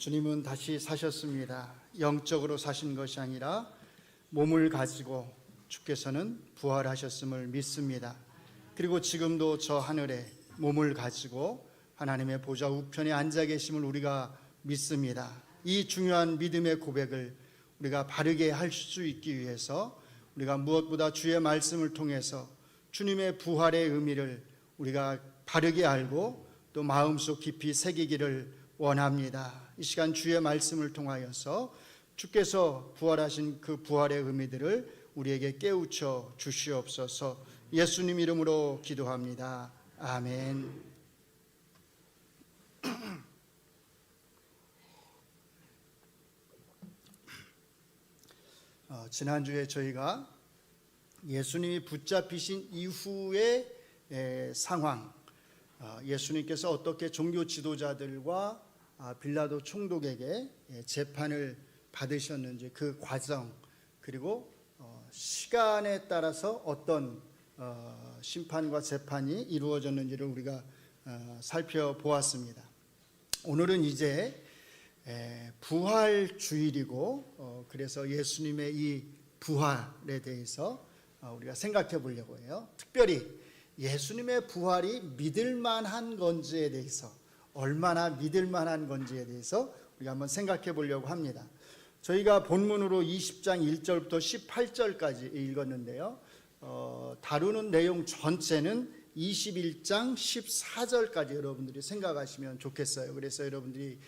주님은 다시 사셨습니다. 영적으로 사신 것이 아니라 몸을 가지고 주께서는 부활하셨음을 믿습니다. 그리고 지금도 저 하늘에 몸을 가지고 하나님의 보좌 우편에 앉아 계심을 우리가 믿습니다. 이 중요한 믿음의 고백을 우리가 바르게 할 수 있기 위해서 우리가 무엇보다 주의 말씀을 통해서 주님의 부활의 의미를 우리가 바르게 알고 또 마음속 깊이 새기기를 원합니다. 이 시간 주의 말씀을 통하여서 주께서 부활하신 그 부활의 의미들을 우리에게 깨우쳐 주시옵소서. 예수님 이름으로 기도합니다. 아멘. 지난주에 저희가 예수님이 붙잡히신 이후의 상황, 예수님께서 어떻게 종교 지도자들과 빌라도 총독에게 재판을 받으셨는지 그 과정, 그리고 시간에 따라서 어떤 심판과 재판이 이루어졌는지를 우리가 살펴보았습니다. 오늘은 이제 부활주일이고 그래서 예수님의 이 부활에 대해서 우리가 생각해 보려고 해요. 특별히 예수님의 부활이 믿을만한 건지에 대해서, 얼마나 믿을만한 건지에 대해서 우리가 한번 생각해 보려고 합니다. 저희가 본문으로 20장 1절부터 18절까지 읽었는데요, 다루는 내용 전체는 21장 14절까지 여러분들이 생각하시면 좋겠어요. 그래서 여러분들이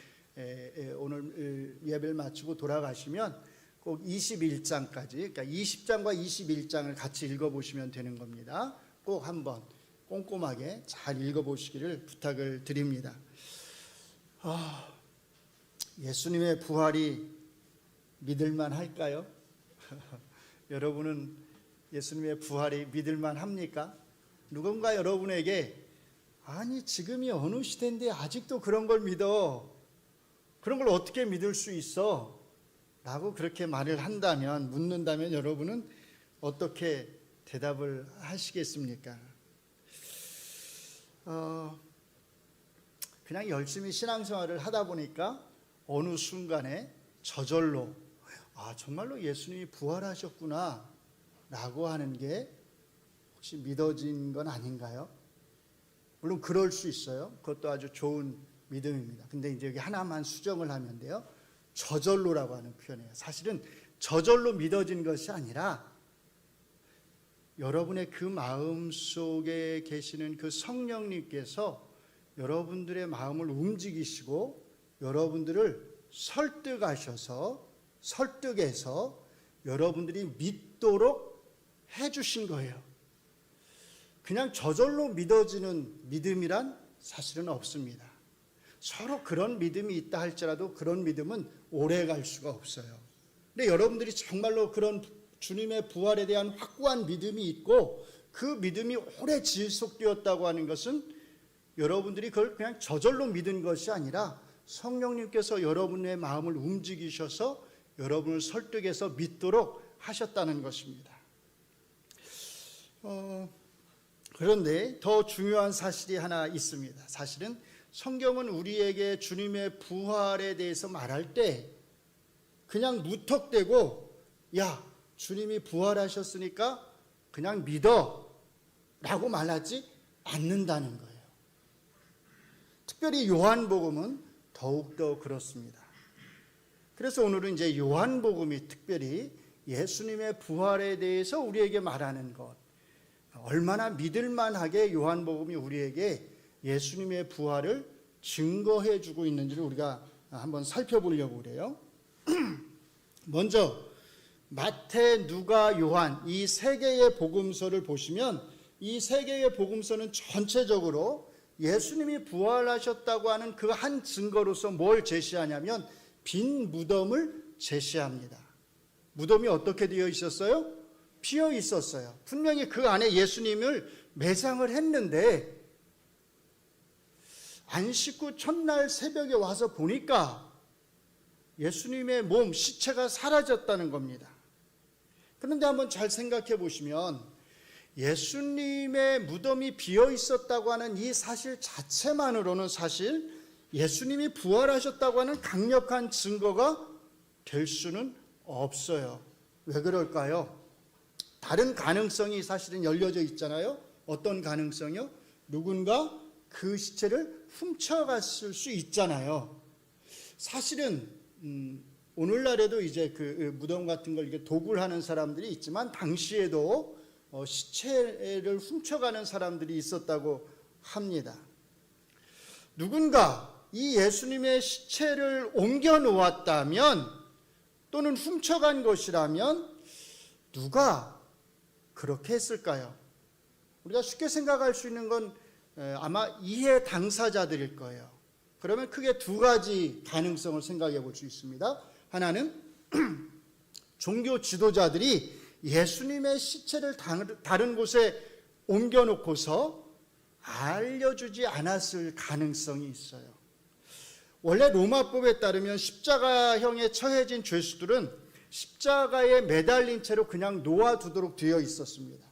오늘 예배를 마치고 돌아가시면 꼭 21장까지, 그러니까 20장과 21장을 같이 읽어보시면 되는 겁니다. 꼭 한번 꼼꼼하게 잘 읽어보시기를 부탁을 드립니다. 예수님의 부활이 믿을만 할까요? 여러분은 예수님의 부활이 믿을만 합니까? 누군가 여러분에게 아니 지금이 어느 시대인데 아직도 그런 걸 믿어? 그런 걸 어떻게 믿을 수 있어? 라고 그렇게 말을 한다면, 묻는다면 여러분은 어떻게 대답을 하시겠습니까? 그냥 열심히 신앙생활을 하다 보니까 어느 순간에 저절로 정말로 예수님이 부활하셨구나 라고 하는 게 혹시 믿어진 건 아닌가요? 물론 그럴 수 있어요. 그것도 아주 좋은 믿음입니다. 근데 이제 여기 하나만 수정을 하면 돼요. 저절로라고 하는 표현이에요. 사실은 저절로 믿어진 것이 아니라 여러분의 그 마음 속에 계시는 그 성령님께서 여러분들의 마음을 움직이시고 여러분들을 설득해서 여러분들이 믿도록 해주신 거예요. 그냥 저절로 믿어지는 믿음이란 사실은 없습니다. 서로 그런 믿음이 있다 할지라도 그런 믿음은 오래 갈 수가 없어요. 근데 여러분들이 정말로 그런 주님의 부활에 대한 확고한 믿음이 있고 그 믿음이 오래 지속되었다고 하는 것은 여러분들이 그걸 그냥 저절로 믿은 것이 아니라 성령님께서 여러분의 마음을 움직이셔서 여러분을 설득해서 믿도록 하셨다는 것입니다. 그런데 더 중요한 사실이 하나 있습니다. 사실은 성경은 우리에게 주님의 부활에 대해서 말할 때 그냥 무턱대고 야 주님이 부활하셨으니까 그냥 믿어 라고 말하지 않는다는 거예요. 특별히 요한복음은 더욱더 그렇습니다. 그래서 오늘은 이제 요한복음이 특별히 예수님의 부활에 대해서 우리에게 말하는 것, 얼마나 믿을만하게 요한복음이 우리에게 예수님의 부활을 증거해 주고 있는지를 우리가 한번 살펴보려고 그래요. 먼저 마태, 누가, 요한 이 세 개의 복음서를 보시면 이 세 개의 복음서는 전체적으로 예수님이 부활하셨다고 하는 그 한 증거로서 뭘 제시하냐면 빈 무덤을 제시합니다. 무덤이 어떻게 되어 있었어요? 비어 있었어요. 분명히 그 안에 예수님을 매장을 했는데 안식 후 첫날 새벽에 와서 보니까 예수님의 몸, 시체가 사라졌다는 겁니다. 그런데 한번 잘 생각해 보시면 예수님의 무덤이 비어 있었다고 하는 이 사실 자체만으로는 사실 예수님이 부활하셨다고 하는 강력한 증거가 될 수는 없어요. 왜 그럴까요? 다른 가능성이 사실은 열려져 있잖아요. 어떤 가능성이요? 누군가 그 시체를 훔쳐갔을 수 있잖아요. 사실은 오늘날에도 이제 그 무덤 같은 걸 이렇게 도굴 하는 사람들이 있지만 당시에도 시체를 훔쳐가는 사람들이 있었다고 합니다. 누군가 이 예수님의 시체를 옮겨 놓았다면 또는 훔쳐간 것이라면 누가 그렇게 했을까요? 우리가 쉽게 생각할 수 있는 건 아마 이해 당사자들일 거예요. 그러면 크게 두 가지 가능성을 생각해 볼 수 있습니다. 하나는 종교 지도자들이 예수님의 시체를 다른 곳에 옮겨놓고서 알려주지 않았을 가능성이 있어요. 원래 로마법에 따르면 십자가형에 처해진 죄수들은 십자가에 매달린 채로 그냥 놓아두도록 되어 있었습니다.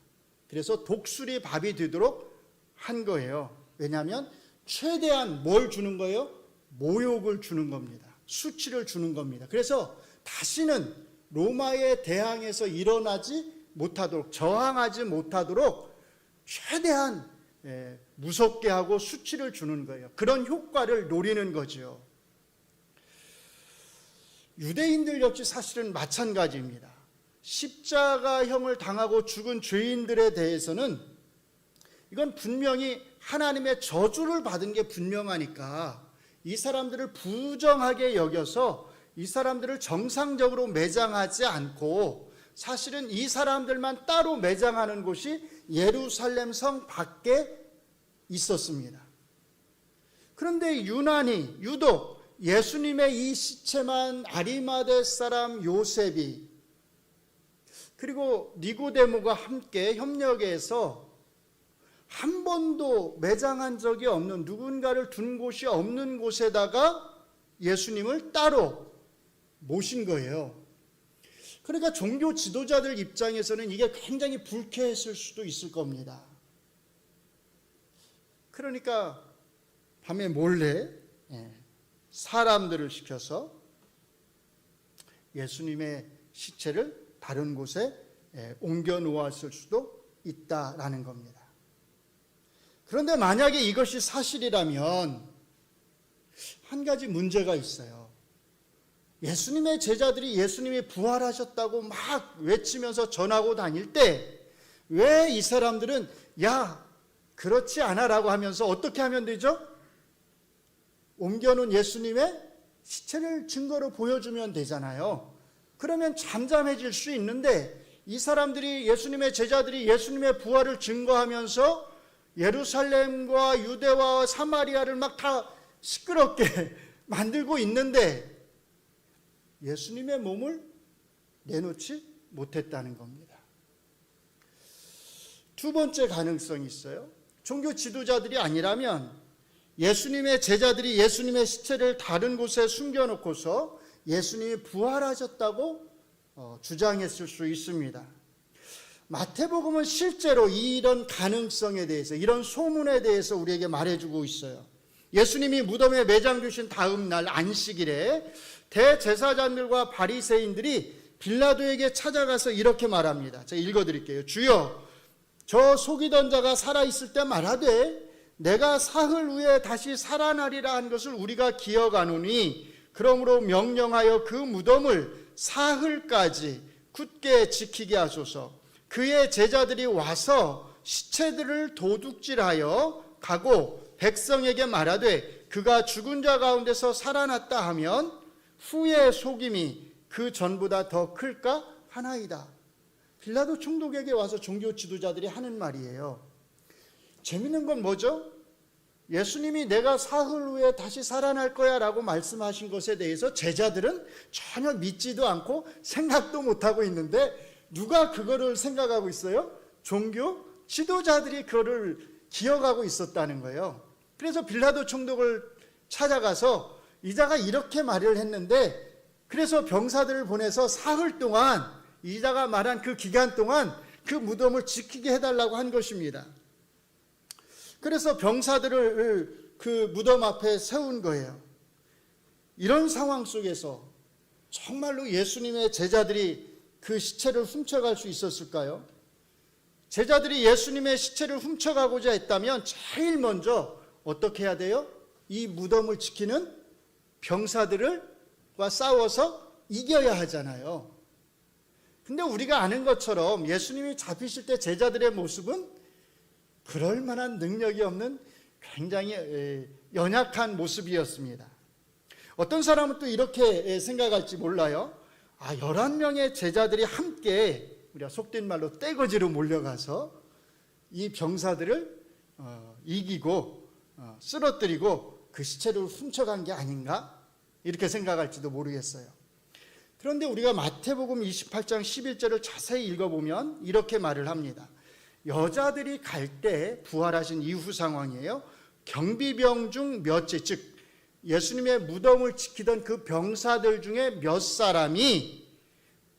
그래서 독수리 밥이 되도록 한 거예요. 왜냐하면 최대한 뭘 주는 거예요? 모욕을 주는 겁니다. 수치를 주는 겁니다. 그래서 다시는 로마에 대항해서 일어나지 못하도록, 저항하지 못하도록 최대한 무섭게 하고 수치를 주는 거예요. 그런 효과를 노리는 거죠. 유대인들 역시 사실은 마찬가지입니다. 십자가형을 당하고 죽은 죄인들에 대해서는 이건 분명히 하나님의 저주를 받은 게 분명하니까 이 사람들을 부정하게 여겨서 이 사람들을 정상적으로 매장하지 않고 사실은 이 사람들만 따로 매장하는 곳이 예루살렘 성 밖에 있었습니다. 그런데 유독 예수님의 이 시체만 아리마대 사람 요셉이 그리고 니고데모가 함께 협력해서 한 번도 매장한 적이 없는, 누군가를 둔 곳이 없는 곳에다가 예수님을 따로 모신 거예요. 그러니까 종교 지도자들 입장에서는 이게 굉장히 불쾌했을 수도 있을 겁니다. 그러니까 밤에 몰래 사람들을 시켜서 예수님의 시체를 다른 곳에 옮겨 놓았을 수도 있다라는 겁니다. 그런데 만약에 이것이 사실이라면 한 가지 문제가 있어요. 예수님의 제자들이 예수님이 부활하셨다고 막 외치면서 전하고 다닐 때 왜 이 사람들은 야 그렇지 않아라고 하면서 어떻게 하면 되죠? 옮겨놓은 예수님의 시체를 증거로 보여주면 되잖아요. 그러면 잠잠해질 수 있는데 이 사람들이, 예수님의 제자들이 예수님의 부활을 증거하면서 예루살렘과 유대와 사마리아를 막 다 시끄럽게 만들고 있는데 예수님의 몸을 내놓지 못했다는 겁니다. 두 번째 가능성이 있어요. 종교 지도자들이 아니라면 예수님의 제자들이 예수님의 시체를 다른 곳에 숨겨놓고서 예수님이 부활하셨다고 주장했을 수 있습니다. 마태복음은 실제로 이런 가능성에 대해서, 이런 소문에 대해서 우리에게 말해주고 있어요. 예수님이 무덤에 매장되신 다음 날 안식일에 대제사장들과 바리새인들이 빌라도에게 찾아가서 이렇게 말합니다. 제가 읽어드릴게요. 주여, 저 속이던 자가 살아있을 때 말하되 내가 사흘 후에 다시 살아나리라 한 것을 우리가 기억하노니 그러므로 명령하여 그 무덤을 사흘까지 굳게 지키게 하소서. 그의 제자들이 와서 시체들을 도둑질하여 가고 백성에게 말하되 그가 죽은 자 가운데서 살아났다 하면 후의 속임이 그 전보다 더 클까 하나이다. 빌라도 총독에게 와서 종교 지도자들이 하는 말이에요. 재밌는 건 뭐죠? 예수님이 내가 사흘 후에 다시 살아날 거야 라고 말씀하신 것에 대해서 제자들은 전혀 믿지도 않고 생각도 못하고 있는데 누가 그거를 생각하고 있어요? 종교 지도자들이 그거를 기억하고 있었다는 거예요. 그래서 빌라도 총독을 찾아가서 이자가 이렇게 말을 했는데, 그래서 병사들을 보내서 사흘 동안 이자가 말한 그 기간 동안 그 무덤을 지키게 해달라고 한 것입니다. 그래서 병사들을 그 무덤 앞에 세운 거예요. 이런 상황 속에서 정말로 예수님의 제자들이 그 시체를 훔쳐갈 수 있었을까요? 제자들이 예수님의 시체를 훔쳐가고자 했다면 제일 먼저 어떻게 해야 돼요? 이 무덤을 지키는 병사들과 싸워서 이겨야 하잖아요. 근데 우리가 아는 것처럼 예수님이 잡히실 때 제자들의 모습은 그럴 만한 능력이 없는 굉장히 연약한 모습이었습니다. 어떤 사람은 또 이렇게 생각할지 몰라요. 11명의 제자들이 함께 우리가 속된 말로 떼거지로 몰려가서 이 병사들을 이기고 쓰러뜨리고 그 시체를 훔쳐간 게 아닌가? 이렇게 생각할지도 모르겠어요. 그런데 우리가 마태복음 28장 11절을 자세히 읽어보면 이렇게 말을 합니다. 여자들이 갈 때 부활하신 이후 상황이에요. 경비병 중 몇째, 즉 예수님의 무덤을 지키던 그 병사들 중에 몇 사람이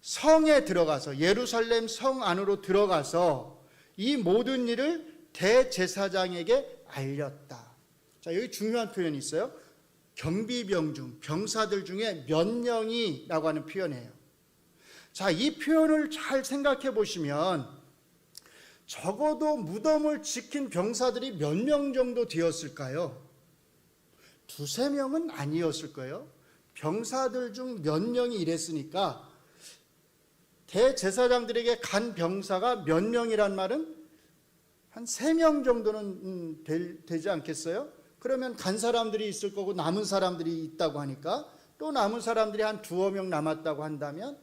성에 들어가서 예루살렘 성 안으로 들어가서 이 모든 일을 대제사장에게 알렸다. 자, 여기 중요한 표현이 있어요. 경비병 중, 병사들 중에 몇 명이라고 하는 표현이에요. 자, 이 표현을 잘 생각해 보시면 적어도 무덤을 지킨 병사들이 몇 명 정도 되었을까요? 두세 명은 아니었을 거예요. 병사들 중 몇 명이 이랬으니까 대제사장들에게 간 병사가 몇 명이란 말은 한 3명 정도는 되지 않겠어요? 그러면 간 사람들이 있을 거고 남은 사람들이 있다고 하니까 또 남은 사람들이 한 2명 남았다고 한다면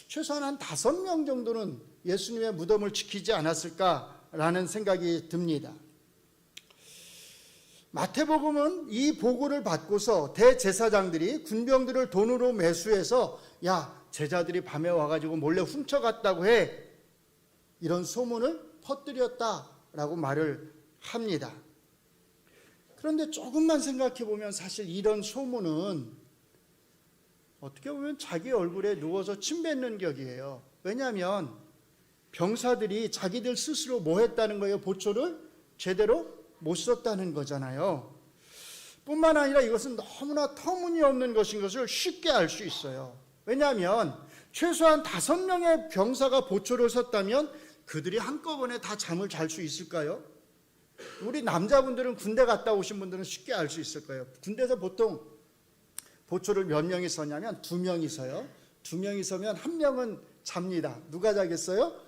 최소한 한 5명 정도는 예수님의 무덤을 지키지 않았을까라는 생각이 듭니다. 마태복음은 이 보고를 받고서 대제사장들이 군병들을 돈으로 매수해서 야, 제자들이 밤에 와가지고 몰래 훔쳐갔다고 해, 이런 소문을 퍼뜨렸다라고 말을 합니다. 그런데 조금만 생각해 보면 사실 이런 소문은 어떻게 보면 자기 얼굴에 누워서 침 뱉는 격이에요. 왜냐하면 병사들이 자기들 스스로 뭐 했다는 거예요? 보초를 제대로 못 썼다는 거잖아요. 뿐만 아니라 이것은 너무나 터무니없는 것인 것을 쉽게 알 수 있어요. 왜냐하면 최소한 5명의 병사가 보초를 섰다면 그들이 한꺼번에 다 잠을 잘 수 있을까요? 우리 남자분들은 군대 갔다 오신 분들은 쉽게 알 수 있을 거예요. 군대에서 보통 보초를 몇 명이 서냐면 2명이 서요. 2명이 서면 1명은 잡니다. 누가 자겠어요?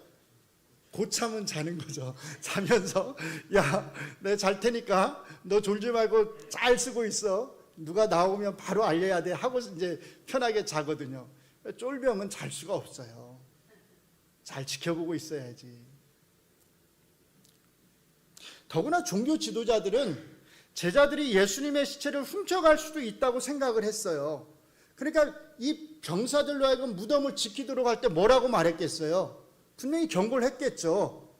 고참은 자는 거죠. 자면서 야, 내가 잘 테니까 너 졸지 말고 잘 쓰고 있어. 누가 나오면 바로 알려야 돼 하고 이제 편하게 자거든요. 쫄병은 잘 수가 없어요. 잘 지켜보고 있어야지. 더구나 종교 지도자들은 제자들이 예수님의 시체를 훔쳐갈 수도 있다고 생각을 했어요. 그러니까 이 병사들로 하여금 무덤을 지키도록 할 때 뭐라고 말했겠어요? 분명히 경고를 했겠죠.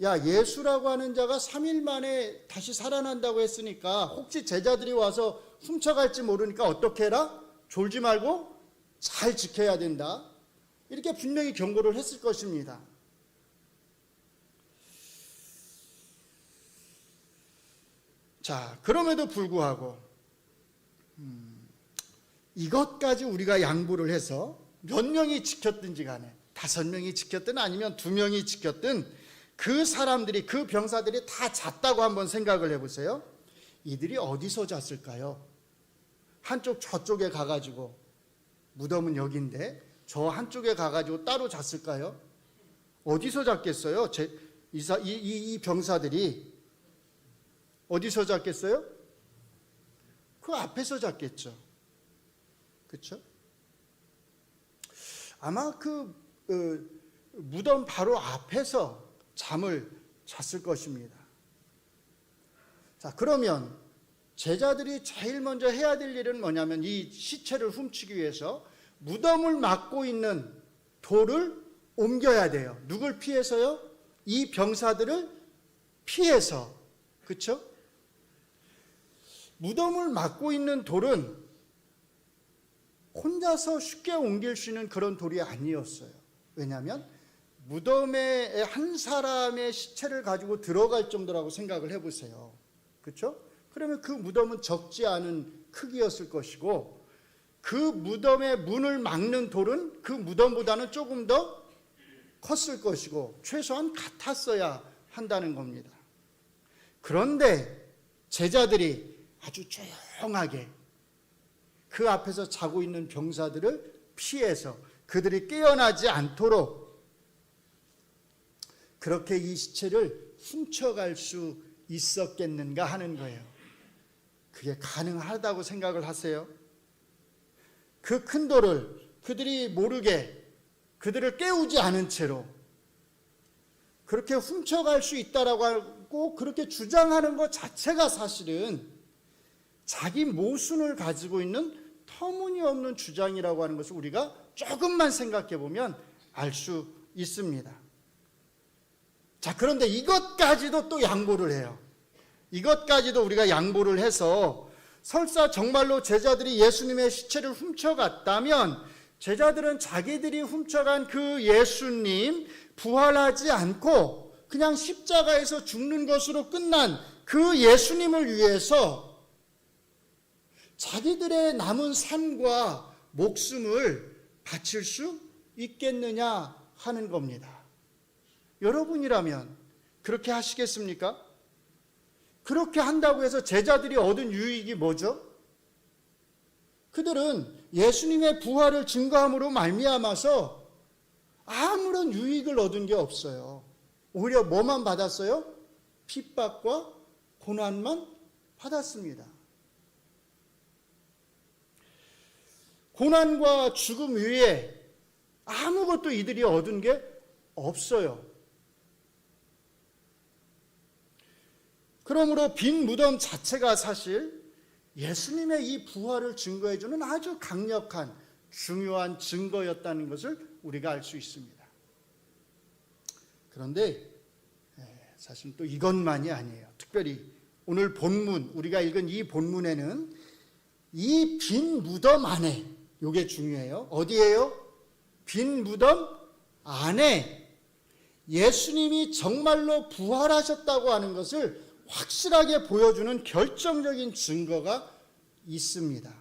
야, 예수라고 하는 자가 3일 만에 다시 살아난다고 했으니까 혹시 제자들이 와서 훔쳐갈지 모르니까 어떻게 해라? 졸지 말고 잘 지켜야 된다. 이렇게 분명히 경고를 했을 것입니다. 자, 그럼에도 불구하고 이것까지 우리가 양보를 해서 몇 명이 지켰든지 간에 5명이 지켰든 아니면 2명이 지켰든 그 사람들이, 그 병사들이 다 잤다고 한번 생각을 해보세요. 이들이 어디서 잤을까요? 한쪽 저쪽에 가가지고, 무덤은 여기인데 저 한쪽에 가가지고 따로 잤을까요? 어디서 잤겠어요? 이 병사들이 어디서 잤겠어요? 그 앞에서 잤겠죠. 그렇죠? 아마 그 무덤 바로 앞에서 잠을 잤을 것입니다. 자, 그러면 제자들이 제일 먼저 해야 될 일은 뭐냐면 이 시체를 훔치기 위해서 무덤을 막고 있는 돌을 옮겨야 돼요. 누굴 피해서요? 이 병사들을 피해서. 그렇죠? 무덤을 막고 있는 돌은 혼자서 쉽게 옮길 수 있는 그런 돌이 아니었어요. 왜냐하면 무덤에 한 사람의 시체를 가지고 들어갈 정도라고 생각을 해보세요. 그렇죠? 그러면 그 무덤은 적지 않은 크기였을 것이고 그 무덤의 문을 막는 돌은 그 무덤보다는 조금 더 컸을 것이고 최소한 같았어야 한다는 겁니다. 그런데 제자들이 아주 조용하게 그 앞에서 자고 있는 병사들을 피해서 그들이 깨어나지 않도록 그렇게 이 시체를 훔쳐갈 수 있었겠는가 하는 거예요. 그게 가능하다고 생각을 하세요? 그 큰 돌을 그들이 모르게 그들을 깨우지 않은 채로 그렇게 훔쳐갈 수 있다라고 하고 그렇게 주장하는 것 자체가 사실은 자기 모순을 가지고 있는 터무니없는 주장이라고 하는 것을 우리가 조금만 생각해 보면 알 수 있습니다. 자, 그런데 이것까지도 또 양보를 해요. 이것까지도 우리가 양보를 해서 설사 정말로 제자들이 예수님의 시체를 훔쳐갔다면 제자들은 자기들이 훔쳐간 그 예수님 부활하지 않고 그냥 십자가에서 죽는 것으로 끝난 그 예수님을 위해서 자기들의 남은 삶과 목숨을 바칠 수 있겠느냐 하는 겁니다. 여러분이라면 그렇게 하시겠습니까? 그렇게 한다고 해서 제자들이 얻은 유익이 뭐죠? 그들은 예수님의 부활을 증거함으로 말미암아서 아무런 유익을 얻은 게 없어요. 오히려 뭐만 받았어요? 핍박과 고난만 받았습니다. 고난과 죽음 위에 아무것도 이들이 얻은 게 없어요. 그러므로 빈 무덤 자체가 사실 예수님의 이 부활을 증거해주는 아주 강력한 중요한 증거였다는 것을 우리가 알 수 있습니다. 그런데 사실 또 이것만이 아니에요. 특별히 오늘 본문, 우리가 읽은 이 본문에는 이 빈 무덤 안에, 이게 중요해요. 어디예요? 빈 무덤 안에 예수님이 정말로 부활하셨다고 하는 것을 확실하게 보여주는 결정적인 증거가 있습니다.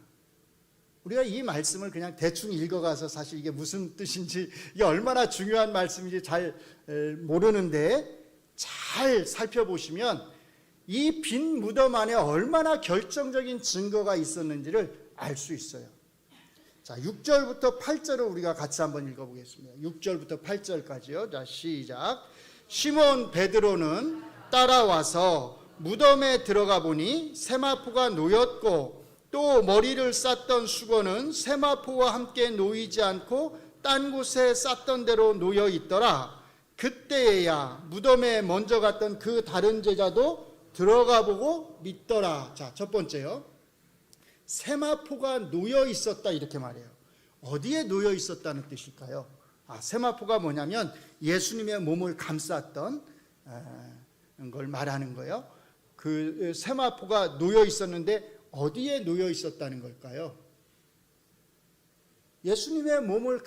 우리가 이 말씀을 그냥 대충 읽어가서 사실 이게 무슨 뜻인지, 이게 얼마나 중요한 말씀인지 잘 모르는데 잘 살펴보시면 이 빈 무덤 안에 얼마나 결정적인 증거가 있었는지를 알 수 있어요. 자, 6절부터 8절을 우리가 같이 한번 읽어보겠습니다. 6절부터 8절까지요. 자, 시작. 시몬 베드로는 따라와서 무덤에 들어가 보니 세마포가 놓였고 또 머리를 쌌던 수건은 세마포와 함께 놓이지 않고 딴 곳에 쌌던 대로 놓여 있더라. 그때야 무덤에 먼저 갔던 그 다른 제자도 들어가 보고 믿더라. 자, 첫 번째요. 세마포가 놓여 있었다 이렇게 말해요. 어디에 놓여 있었다는 뜻일까요? 세마포가 뭐냐면 예수님의 몸을 감쌌던 걸 말하는 거예요. 그 세마포가 놓여 있었는데 어디에 놓여 있었다는 걸까요? 예수님의 몸을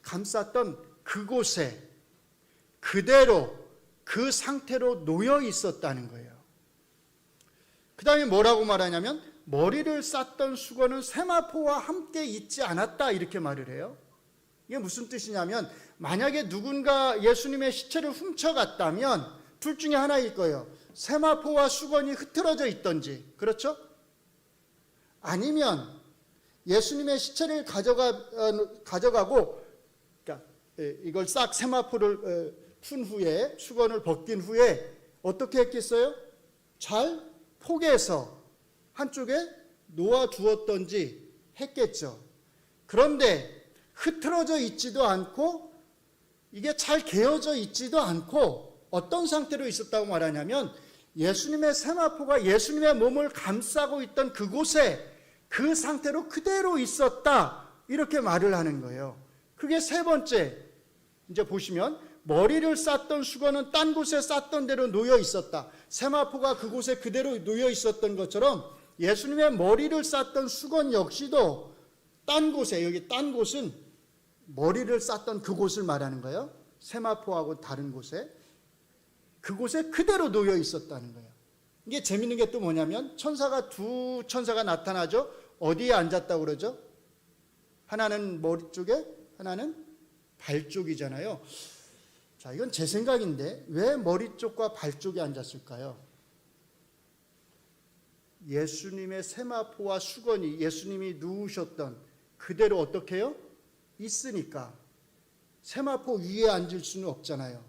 감쌌던 그곳에 그대로 그 상태로 놓여 있었다는 거예요. 그 다음에 뭐라고 말하냐면 머리를 쌌던 수건은 세마포와 함께 있지 않았다 이렇게 말을 해요. 이게 무슨 뜻이냐면 만약에 누군가 예수님의 시체를 훔쳐갔다면 둘 중에 하나일 거예요. 세마포와 수건이 흐트러져 있던지, 그렇죠? 아니면 예수님의 시체를 가져가고 그러니까 이걸 싹 세마포를 푼 후에 수건을 벗긴 후에 어떻게 했겠어요? 잘 포개서 한쪽에 놓아두었던지 했겠죠. 그런데 흐트러져 있지도 않고 이게 잘 개어져 있지도 않고 어떤 상태로 있었다고 말하냐면 예수님의 세마포가 예수님의 몸을 감싸고 있던 그곳에 그 상태로 그대로 있었다 이렇게 말을 하는 거예요. 그게 세 번째. 이제 보시면 머리를 쌌던 수건은 딴 곳에 쌌던 대로 놓여 있었다. 세마포가 그곳에 그대로 놓여 있었던 것처럼 예수님의 머리를 쌌던 수건 역시도 딴 곳에, 여기 딴 곳은 머리를 쌌던 그곳을 말하는 거예요. 세마포하고 다른 곳에 그곳에 그대로 놓여 있었다는 거예요. 이게 재밌는 게 또 뭐냐면 두 천사가 나타나죠. 어디에 앉았다고 그러죠? 하나는 머리 쪽에, 하나는 발 쪽이잖아요. 자, 이건 제 생각인데 왜 머리 쪽과 발 쪽에 앉았을까요? 예수님의 세마포와 수건이 예수님이 누우셨던 그대로 어떻게 해요? 있으니까 세마포 위에 앉을 수는 없잖아요.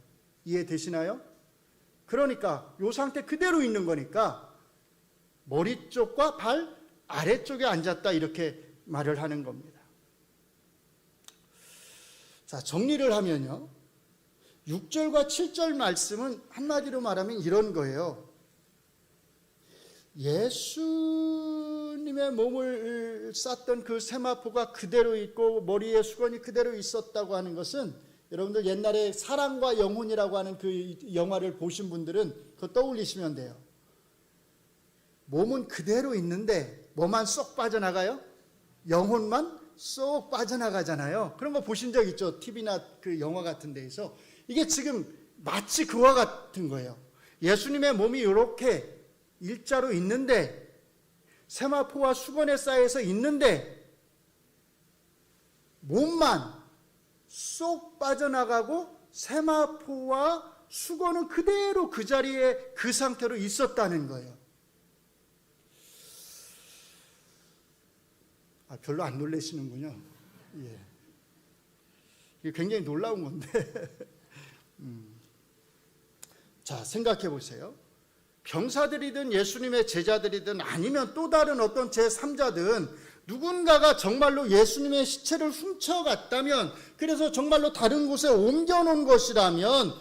이해되시나요? 그러니까 이 상태 그대로 있는 거니까 머리 쪽과 발 아래쪽에 앉았다 이렇게 말을 하는 겁니다. 자, 정리를 하면요, 6절과 7절 말씀은 한마디로 말하면 이런 거예요. 예수님의 몸을 쌌던 그 세마포가 그대로 있고 머리에 수건이 그대로 있었다고 하는 것은, 여러분들 옛날에 사랑과 영혼이라고 하는 그 영화를 보신 분들은 그거 떠올리시면 돼요. 몸은 그대로 있는데 뭐만 쏙 빠져나가요? 영혼만 쏙 빠져나가잖아요. 그런 거 보신 적 있죠? TV나 그 영화 같은 데에서. 이게 지금 마치 그와 같은 거예요. 예수님의 몸이 이렇게 일자로 있는데, 세마포와 수건에 쌓여서 있는데 몸만 쏙 빠져나가고 세마포와 수건은 그대로 그 자리에 그 상태로 있었다는 거예요. 별로 안 놀라시는군요. 예. 이게 굉장히 놀라운 건데. 자, 생각해 보세요. 병사들이든 예수님의 제자들이든 아니면 또 다른 어떤 제3자든 누군가가 정말로 예수님의 시체를 훔쳐갔다면, 그래서 정말로 다른 곳에 옮겨놓은 것이라면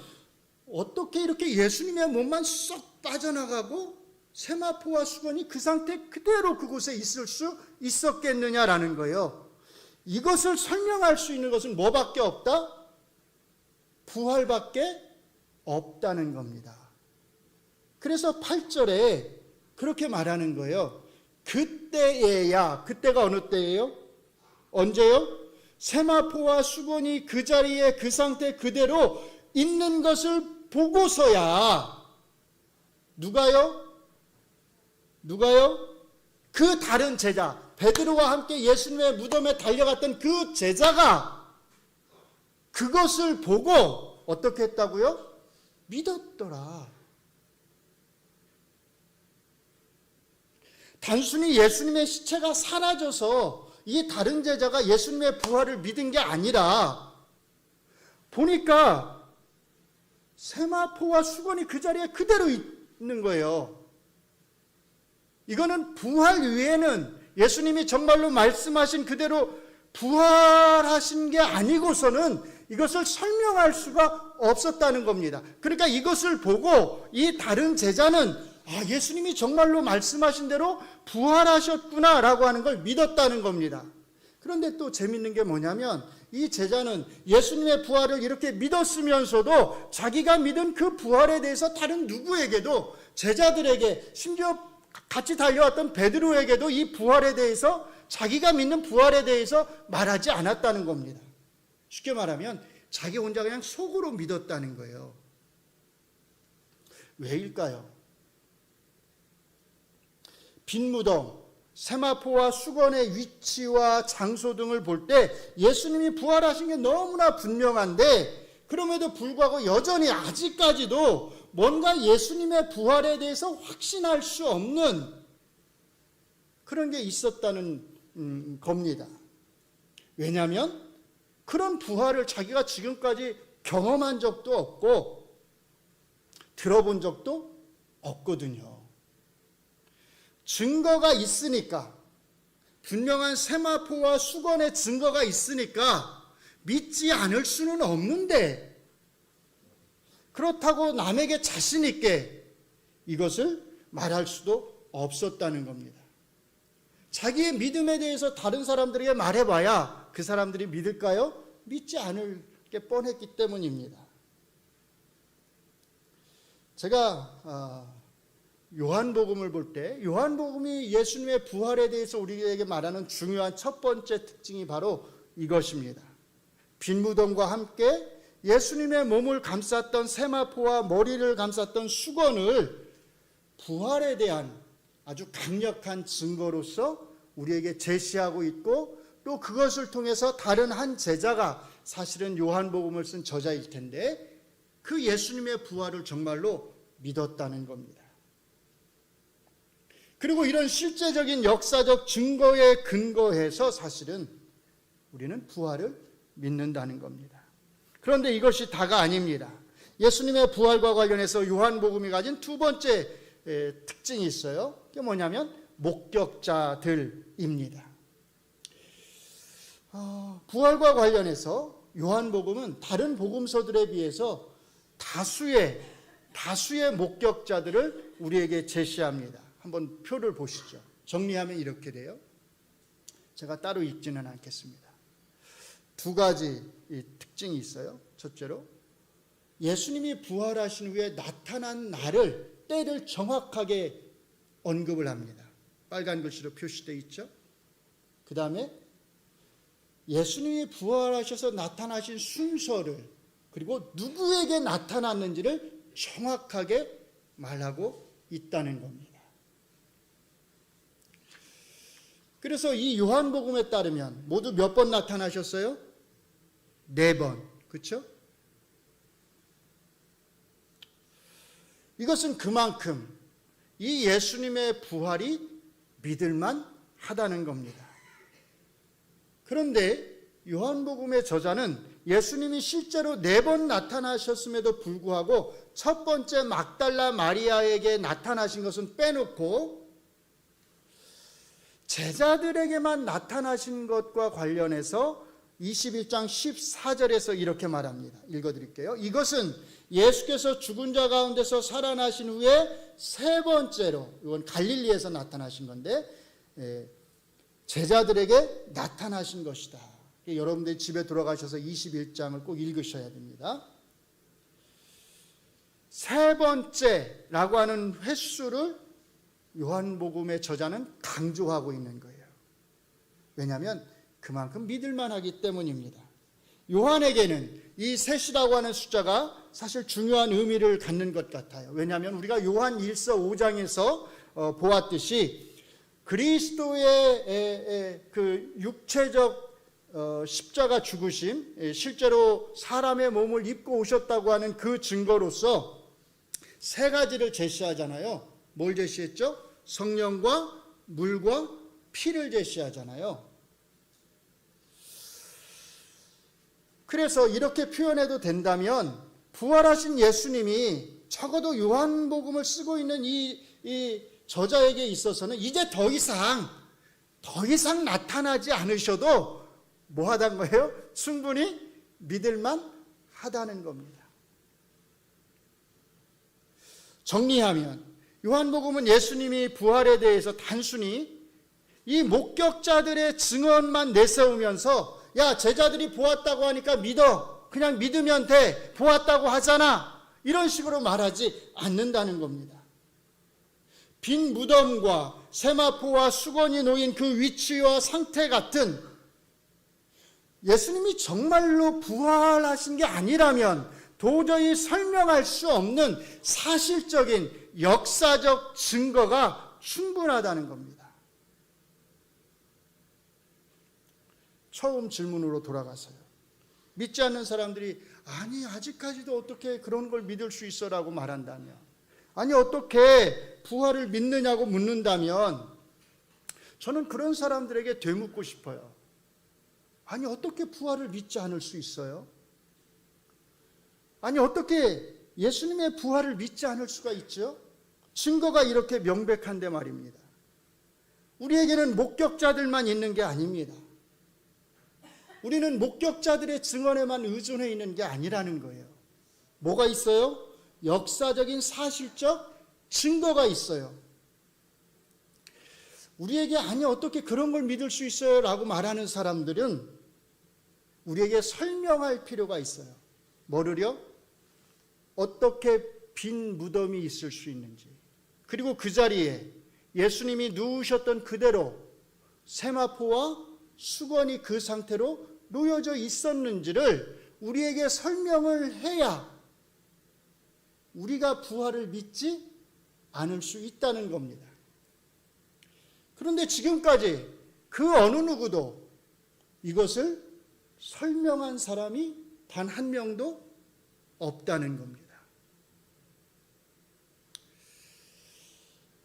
어떻게 이렇게 예수님의 몸만 쏙 빠져나가고 세마포와 수건이 그 상태 그대로 그곳에 있을 수 있었겠느냐라는 거예요. 이것을 설명할 수 있는 것은 뭐밖에 없다? 부활밖에 없다는 겁니다. 그래서 8절에 그렇게 말하는 거예요. 그때에야, 그때가 어느 때예요? 언제요? 세마포와 수건이 그 자리에 그 상태 그대로 있는 것을 보고서야, 누가요? 그 다른 제자, 베드로와 함께 예수님의 무덤에 달려갔던 그 제자가 그것을 보고 어떻게 했다고요? 믿었더라. 단순히 예수님의 시체가 사라져서 이 다른 제자가 예수님의 부활을 믿은 게 아니라, 보니까 세마포와 수건이 그 자리에 그대로 있는 거예요. 이거는 부활 외에는 예수님이 정말로 말씀하신 그대로 부활하신 게 아니고서는 이것을 설명할 수가 없었다는 겁니다. 그러니까 이것을 보고 이 다른 제자는 예수님이 정말로 말씀하신 대로 부활하셨구나라고 하는 걸 믿었다는 겁니다. 그런데 또 재밌는 게 뭐냐면, 이 제자는 예수님의 부활을 이렇게 믿었으면서도 자기가 믿은 그 부활에 대해서 다른 누구에게도, 제자들에게, 심지어 같이 달려왔던 베드로에게도 이 부활에 대해서, 자기가 믿는 부활에 대해서 말하지 않았다는 겁니다. 쉽게 말하면 자기 혼자 그냥 속으로 믿었다는 거예요. 왜일까요? 빈 무덤, 세마포와 수건의 위치와 장소 등을 볼 때 예수님이 부활하신 게 너무나 분명한데, 그럼에도 불구하고 여전히 아직까지도 뭔가 예수님의 부활에 대해서 확신할 수 없는 그런 게 있었다는 겁니다. 왜냐하면 그런 부활을 자기가 지금까지 경험한 적도 없고 들어본 적도 없거든요. 증거가 있으니까, 분명한 세마포와 수건의 증거가 있으니까 믿지 않을 수는 없는데, 그렇다고 남에게 자신 있게 이것을 말할 수도 없었다는 겁니다. 자기의 믿음에 대해서 다른 사람들에게 말해봐야 그 사람들이 믿을까요? 믿지 않을 게 뻔했기 때문입니다. 제가 요한복음을 볼 때, 요한복음이 예수님의 부활에 대해서 우리에게 말하는 중요한 첫 번째 특징이 바로 이것입니다. 빈 무덤과 함께 예수님의 몸을 감쌌던 세마포와 머리를 감쌌던 수건을 부활에 대한 아주 강력한 증거로서 우리에게 제시하고 있고, 또 그것을 통해서 다른 한 제자가, 사실은 요한복음을 쓴 저자일 텐데, 그 예수님의 부활을 정말로 믿었다는 겁니다. 그리고 이런 실제적인 역사적 증거에 근거해서 사실은 우리는 부활을 믿는다는 겁니다. 그런데 이것이 다가 아닙니다. 예수님의 부활과 관련해서 요한복음이 가진 두 번째 특징이 있어요. 그게 뭐냐면 목격자들입니다. 부활과 관련해서 요한복음은 다른 복음서들에 비해서 다수의 목격자들을 우리에게 제시합니다. 한번 표를 보시죠. 정리하면 이렇게 돼요. 제가 따로 읽지는 않겠습니다. 두 가지 특징이 있어요. 첫째로, 예수님이 부활하신 후에 나타난 날을, 때를 정확하게 언급을 합니다. 빨간 글씨로 표시되어 있죠. 그 다음에 예수님이 부활하셔서 나타나신 순서를, 그리고 누구에게 나타났는지를 정확하게 말하고 있다는 겁니다. 그래서 이 요한복음에 따르면 모두 몇 번 나타나셨어요? 4번. 그렇죠? 이것은 그만큼 이 예수님의 부활이 믿을만 하다는 겁니다. 그런데 요한복음의 저자는 예수님이 실제로 4번 나타나셨음에도 불구하고 첫 번째 막달라 마리아에게 나타나신 것은 빼놓고 제자들에게만 나타나신 것과 관련해서 21장 14절에서 이렇게 말합니다. 읽어드릴게요. 이것은 예수께서 죽은 자 가운데서 살아나신 후에 세 번째로, 이건 갈릴리에서 나타나신 건데, 제자들에게 나타나신 것이다. 여러분들이 집에 돌아가셔서 21장을 꼭 읽으셔야 됩니다. 세 번째라고 하는 횟수를 요한복음의 저자는 강조하고 있는 거예요. 왜냐하면 그만큼 믿을만하기 때문입니다. 요한에게는 이 셋이라고 하는 숫자가 사실 중요한 의미를 갖는 것 같아요. 왜냐하면 우리가 요한 1서 5장에서 보았듯이 그리스도의 그 육체적 십자가 죽으심, 실제로 사람의 몸을 입고 오셨다고 하는 그 증거로서 세 가지를 제시하잖아요. 뭘 제시했죠? 성령과 물과 피를 제시하잖아요. 그래서 이렇게 표현해도 된다면 부활하신 예수님이 적어도 요한복음을 쓰고 있는 이 저자에게 있어서는 이제 더 이상 나타나지 않으셔도 뭐 하단 거예요? 충분히 믿을만 하다는 겁니다. 정리하면 요한복음은 예수님이 부활에 대해서 단순히 이 목격자들의 증언만 내세우면서, 야, 제자들이 보았다고 하니까 믿어, 그냥 믿으면 돼, 보았다고 하잖아, 이런 식으로 말하지 않는다는 겁니다. 빈 무덤과 세마포와 수건이 놓인 그 위치와 상태 같은, 예수님이 정말로 부활하신 게 아니라면 도저히 설명할 수 없는 사실적인 역사적 증거가 충분하다는 겁니다. 처음 질문으로 돌아가서요. 믿지 않는 사람들이 아니 아직까지도 어떻게 그런 걸 믿을 수 있어 라고 말한다면, 아니 어떻게 부활을 믿느냐고 묻는다면, 저는 그런 사람들에게 되묻고 싶어요. 아니 어떻게 부활을 믿지 않을 수 있어요? 아니 어떻게 예수님의 부활을 믿지 않을 수가 있죠? 증거가 이렇게 명백한데 말입니다. 우리에게는 목격자들만 있는 게 아닙니다. 우리는 목격자들의 증언에만 의존해 있는 게 아니라는 거예요. 뭐가 있어요? 역사적인 사실적 증거가 있어요. 우리에게 아니 어떻게 그런 걸 믿을 수 있어요? 라고 말하는 사람들은 우리에게 설명할 필요가 있어요. 뭐를요? 어떻게 빈 무덤이 있을 수 있는지, 그리고 그 자리에 예수님이 누우셨던 그대로 세마포와 수건이 그 상태로 놓여져 있었는지를 우리에게 설명을 해야 우리가 부활을 믿지 않을 수 있다는 겁니다. 그런데 지금까지 그 어느 누구도 이것을 설명한 사람이 단 한 명도 없다는 겁니다.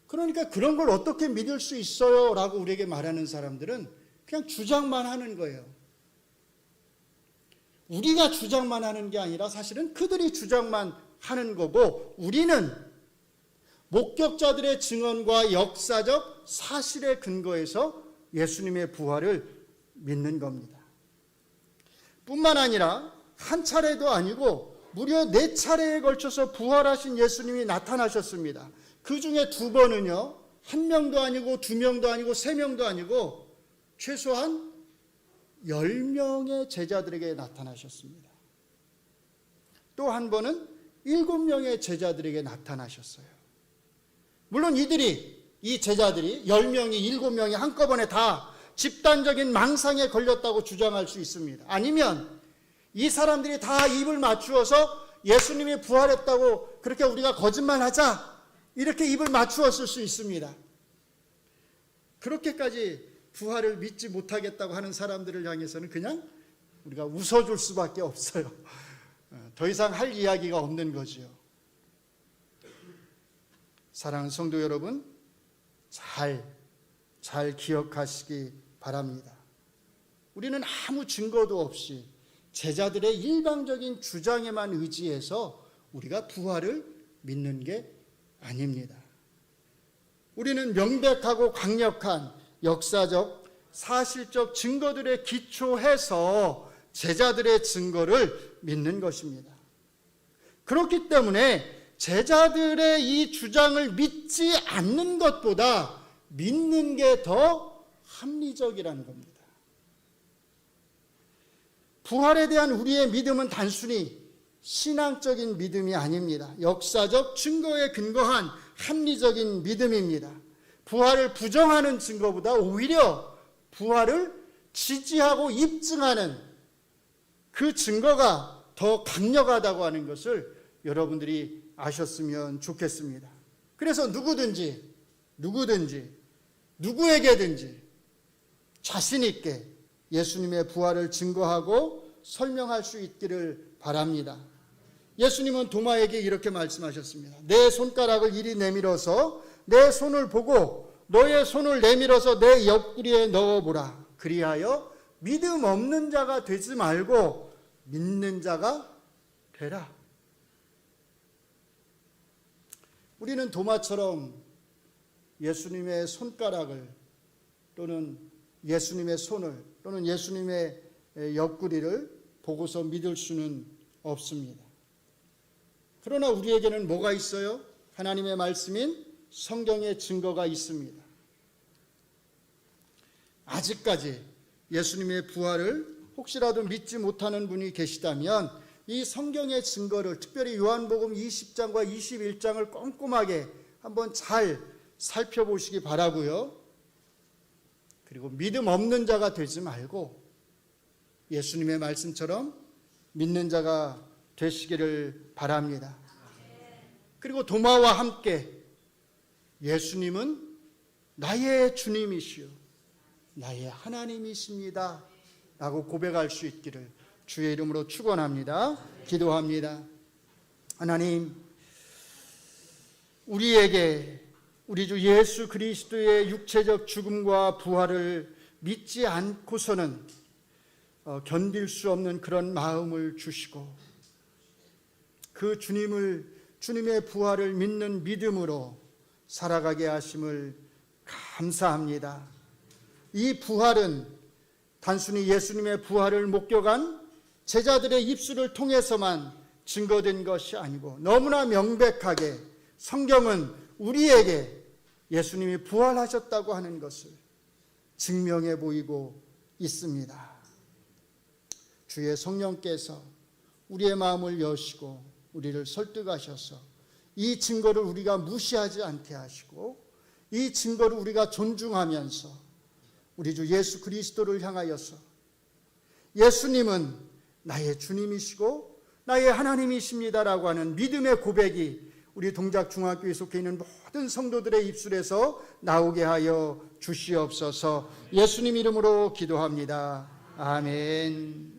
그러니까 그런 걸 어떻게 믿을 수 있어요? 라고 우리에게 말하는 사람들은 그냥 주장만 하는 거예요. 우리가 주장만 하는 게 아니라 사실은 그들이 주장만 하는 거고, 우리는 목격자들의 증언과 역사적 사실에 근거해서 예수님의 부활을 믿는 겁니다. 뿐만 아니라 한 차례도 아니고 무려 4차례에 걸쳐서 부활하신 예수님이 나타나셨습니다. 그 중에 2번은요, 1명도 아니고 2명도 아니고 3명도 아니고 최소한 10명의 제자들에게 나타나셨습니다. 또 한 번은 7명의 제자들에게 나타나셨어요. 물론 이 제자들이 10명이 7명이 한꺼번에 다 집단적인 망상에 걸렸다고 주장할 수 있습니다. 아니면 이 사람들이 다 입을 맞추어서 예수님이 부활했다고 그렇게 우리가 거짓말하자, 이렇게 입을 맞추었을 수 있습니다. 그렇게까지 부활을 믿지 못하겠다고 하는 사람들을 향해서는 그냥 우리가 웃어줄 수밖에 없어요. 더 이상 할 이야기가 없는 거지요. 사랑하는 성도 여러분, 잘 기억하시기 바랍니다. 우리는 아무 증거도 없이 제자들의 일방적인 주장에만 의지해서 우리가 부활을 믿는 게 아닙니다. 우리는 명백하고 강력한 역사적, 사실적 증거들에 기초해서 제자들의 증거를 믿는 것입니다. 그렇기 때문에 제자들의 이 주장을 믿지 않는 것보다 믿는 게 더 합리적이라는 겁니다. 부활에 대한 우리의 믿음은 단순히 신앙적인 믿음이 아닙니다. 역사적 증거에 근거한 합리적인 믿음입니다. 부활을 부정하는 증거보다 오히려 부활을 지지하고 입증하는 그 증거가 더 강력하다고 하는 것을 여러분들이 아셨으면 좋겠습니다. 그래서 누구에게든지 자신 있게 예수님의 부활을 증거하고 설명할 수 있기를 바랍니다. 예수님은 도마에게 이렇게 말씀하셨습니다. 내 손가락을 이리 내밀어서 내 손을 보고 너의 손을 내밀어서 내 옆구리에 넣어보라. 그리하여 믿음 없는 자가 되지 말고 믿는 자가 되라. 우리는 도마처럼 예수님의 손가락을 또는 예수님의 손을 또는 예수님의 옆구리를 보고서 믿을 수는 없습니다. 그러나 우리에게는 뭐가 있어요? 하나님의 말씀인 성경의 증거가 있습니다. 아직까지 예수님의 부활을 혹시라도 믿지 못하는 분이 계시다면 이 성경의 증거를, 특별히 요한복음 20장과 21장을 꼼꼼하게 한번 잘 살펴보시기 바라고요. 그리고 믿음 없는 자가 되지 말고 예수님의 말씀처럼 믿는 자가 되시기를 바랍니다. 그리고 도마와 함께 예수님은 나의 주님이시요 나의 하나님이십니다 라고 고백할 수 있기를 주의 이름으로 축원합니다. 기도합니다. 하나님, 우리에게 우리 주 예수 그리스도의 육체적 죽음과 부활을 믿지 않고서는 견딜 수 없는 그런 마음을 주시고 그 주님의 부활을 믿는 믿음으로 살아가게 하심을 감사합니다. 이 부활은 단순히 예수님의 부활을 목격한 제자들의 입술을 통해서만 증거된 것이 아니고 너무나 명백하게 성경은 우리에게 예수님이 부활하셨다고 하는 것을 증명해 보이고 있습니다. 주의 성령께서 우리의 마음을 여시고 우리를 설득하셔서 이 증거를 우리가 무시하지 않게 하시고 이 증거를 우리가 존중하면서 우리 주 예수 그리스도를 향하여서 예수님은 나의 주님이시고 나의 하나님이십니다라고 하는 믿음의 고백이 우리 동작 중학교에 속해 있는 모든 성도들의 입술에서 나오게 하여 주시옵소서. 예수님 이름으로 기도합니다. 아멘.